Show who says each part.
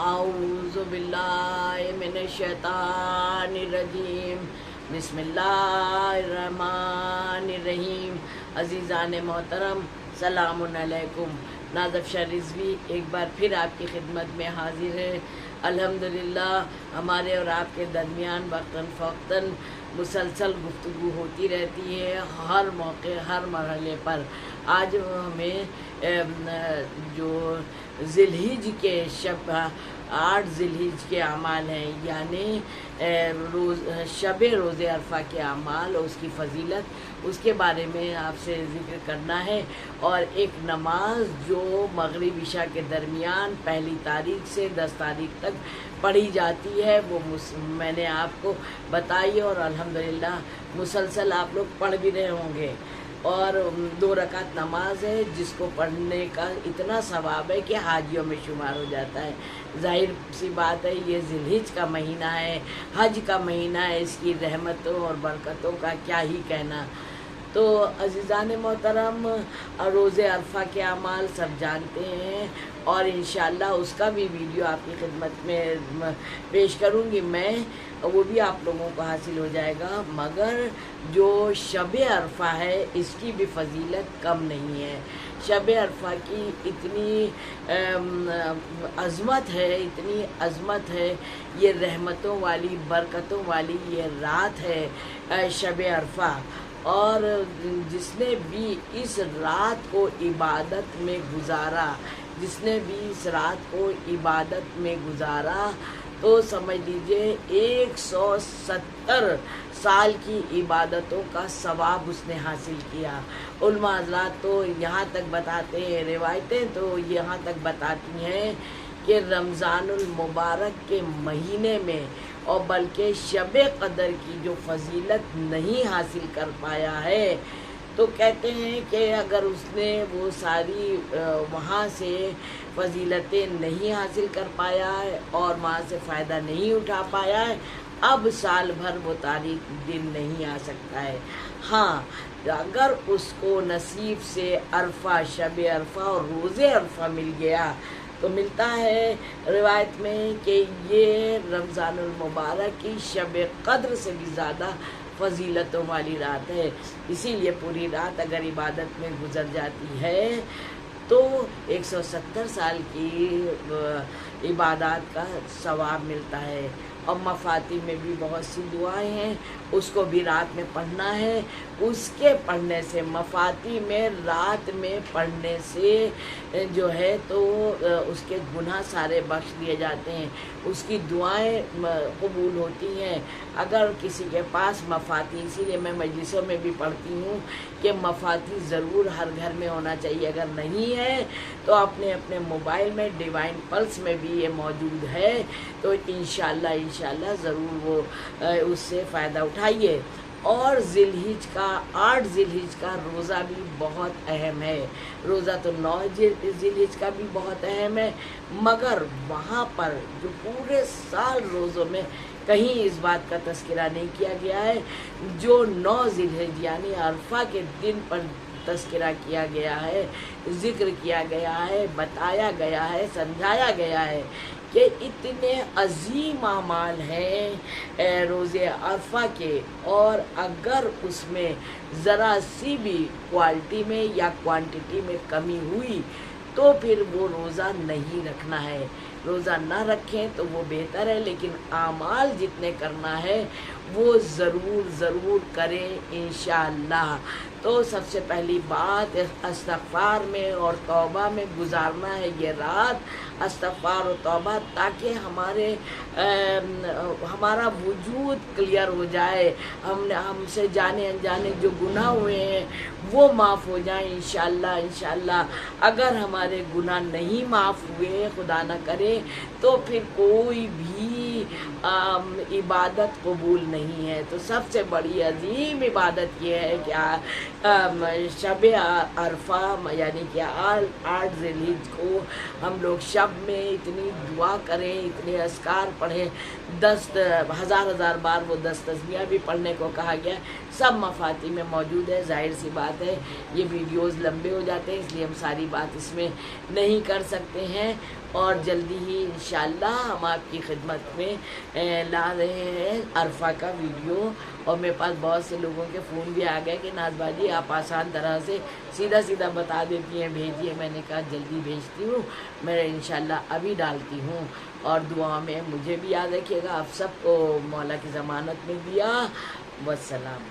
Speaker 1: اعوذ باللہ من الشیطان الرجیم بسم اللہ الرحمن الرحیم۔ عزیزان محترم سلام علیکم۔ نازف شاہ رضوی ایک بار پھر آپ کی خدمت میں حاضر ہے۔ الحمدللہ ہمارے اور آپ کے درمیان وقتاً فوقتاً مسلسل گفتگو ہوتی رہتی ہے، ہر موقع ہر مرحلے پر۔ آج ہمیں جو ذی الحجہ کے شب 8 ذی الحجہ کے اعمال ہیں، یعنی شب روز عرفہ کے اعمال اور اس کی فضیلت، اس کے بارے میں آپ سے ذکر کرنا ہے۔ اور ایک نماز جو مغرب عشاء کے درمیان 1 تاریخ سے 10 تاریخ تک پڑھی جاتی ہے، وہ میں نے آپ کو بتائی اور الحمدللہ مسلسل آپ لوگ پڑھ بھی رہے ہوں گے۔ اور 2 رکعت نماز ہے جس کو پڑھنے کا اتنا ثواب ہے کہ حاجیوں میں شمار ہو جاتا ہے۔ ظاہر سی بات ہے، یہ ذی الحجہ کا مہینہ ہے، حج کا مہینہ ہے، اس کی رحمتوں اور برکتوں کا کیا ہی کہنا۔ تو عزیزان محترم، روز عرفہ کے اعمال سب جانتے ہیں اور انشاءاللہ اس کا بھی ویڈیو آپ کی خدمت میں پیش کروں گی میں، وہ بھی آپ لوگوں کو حاصل ہو جائے گا۔ مگر جو شب عرفہ ہے اس کی بھی فضیلت کم نہیں ہے۔ شب عرفہ کی اتنی عظمت ہے، اتنی عظمت ہے، یہ رحمتوں والی برکتوں والی یہ رات ہے شب عرفہ۔ اور جس نے بھی اس رات کو عبادت میں گزارا، جس نے بھی اس رات کو عبادت میں گزارا، تو سمجھ لیجئے 170 سال کی عبادتوں کا ثواب اس نے حاصل کیا۔ علماء حضرات تو یہاں تک بتاتے ہیں، روایتیں تو یہاں تک بتاتی ہیں کہ رمضان المبارک کے مہینے میں اور بلکہ شب قدر کی جو فضیلت نہیں حاصل کر پایا ہے، تو کہتے ہیں کہ اگر اس نے وہ ساری وہاں سے فضیلتیں نہیں حاصل کر پایا ہے اور وہاں سے فائدہ نہیں اٹھا پایا ہے، اب سال بھر وہ تاریخ دن نہیں آ سکتا ہے۔ ہاں، اگر اس کو نصیب سے عرفہ، شب عرفہ اور روز عرفہ مل گیا تو ملتا ہے روایت میں کہ یہ رمضان المبارک کی شب قدر سے بھی زیادہ فضیلتوں والی رات ہے۔ اسی لیے پوری رات اگر عبادت میں گزر جاتی ہے تو 170 سال کی عبادات کا ثواب ملتا ہے۔ اور مفاتیح میں بھی بہت سی دعائیں ہیں، اس کو بھی رات میں پڑھنا ہے۔ اس کے پڑھنے سے، مفاتیح میں رات میں پڑھنے سے جو ہے تو اس کے گناہ سارے بخش دیے جاتے ہیں، اس کی دعائیں قبول ہوتی ہیں۔ اگر کسی کے پاس مفاتیح، اسی لیے میں مجلسوں میں بھی پڑھتی ہوں کہ مفاتیح ضرور ہر گھر میں ہونا چاہیے۔ اگر نہیں ہے تو اپنے موبائل میں ڈیوائن پلس میں بھی یہ موجود ہے، تو انشاءاللہ ضرور وہ اس سے فائدہ اٹھائیے۔ اور ذی الحجہ کا 8 ذی الحجہ کا روزہ بھی بہت اہم ہے۔ روزہ تو 9 ذی الحجہ کا بھی بہت اہم ہے، مگر وہاں پر جو پورے سال روزوں میں کہیں اس بات کا تذکرہ نہیں کیا گیا ہے، جو 9 ذی الحجہ یعنی عرفہ کے دن پر تذکرہ کیا گیا ہے، ذکر کیا گیا ہے، بتایا گیا ہے، سمجھایا گیا ہے کہ اتنے عظیم اعمال ہیں روز عرفہ کے، اور اگر اس میں ذرا سی بھی کوالٹی میں یا کوانٹٹی میں کمی ہوئی تو پھر وہ روزہ نہیں رکھنا ہے۔ روزہ نہ رکھیں تو وہ بہتر ہے، لیکن اعمال جتنے کرنا ہے وہ ضرور کریں انشاءاللہ۔ تو سب سے پہلی بات استغفار میں اور توبہ میں گزارنا ہے یہ رات، استغفار و توبہ، تاکہ ہمارا وجود کلیئر ہو جائے، ہم سے جانے انجانے جو گناہ ہوئے ہیں وہ معاف ہو جائیں انشاءاللہ۔ اگر ہمارے گناہ نہیں معاف ہوئے، خدا نہ کرے، تو پھر کوئی بھی عبادت قبول نہیں ہے۔ تو سب سے بڑی عظیم عبادت یہ ہے کہ شب عرفہ یعنی کہ 8 ذی الحجہ کو ہم لوگ شب میں اتنی دعا کریں، اتنے اذکار پڑھیں، 10,000 بار وہ 10 تسبیحہ بھی پڑھنے کو کہا گیا، سب مفاتیح میں موجود ہے۔ ظاہر سی بات ہے یہ ویڈیوز لمبے ہو جاتے ہیں، اس لیے ہم ساری بات اس میں نہیں کر سکتے ہیں، اور جلدی ہی انشاءاللہ ہم آپ کی خدمت میں لا رہے ہیں عرفہ کا ویڈیو. اور میرے پاس بہت سے لوگوں کے فون بھی آ گئے کہ ناز باجی آپ آسان طرح سے سیدھا سیدھا بتا دیتی ہیں، بھیجیے. میں نے کہا جلدی بھیجتی ہوں، میں انشاءاللہ ابھی ڈالتی ہوں. اور دعا میں مجھے بھی یاد رکھیے گا، آپ سب کو مولا کی ضمانت میں دیا. والسلام.